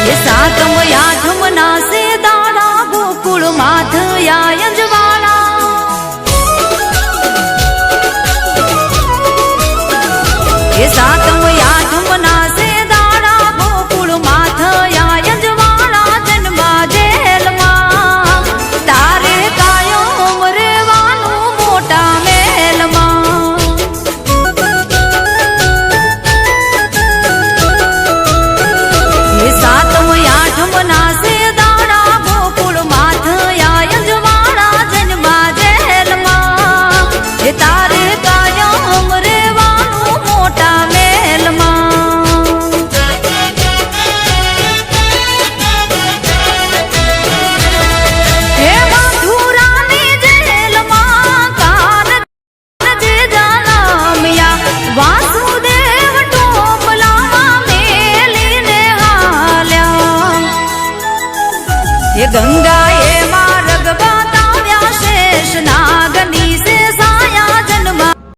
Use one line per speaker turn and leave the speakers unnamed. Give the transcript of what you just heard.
ये सातम आठम ना से दाड़ा गोकुल माथ या यंजवाड़ा ये सातम आठम ना से दाड़ा गोकुल माथ या यंजवाड़ा जन्मा जेल मां तारे कायो उमरे वानु मोटा मेल मां ये सातम आठम ना से दाड़ा गोकुल माथ या यंजवाड़ा जन्मा जेल मां ये तारे कायो उमरे वानु मोटा मेल मां हे मथुरानी जेल मां कान जे जानामिया वासुदेव टोपला मेलीने हाल्या ये गंगा ये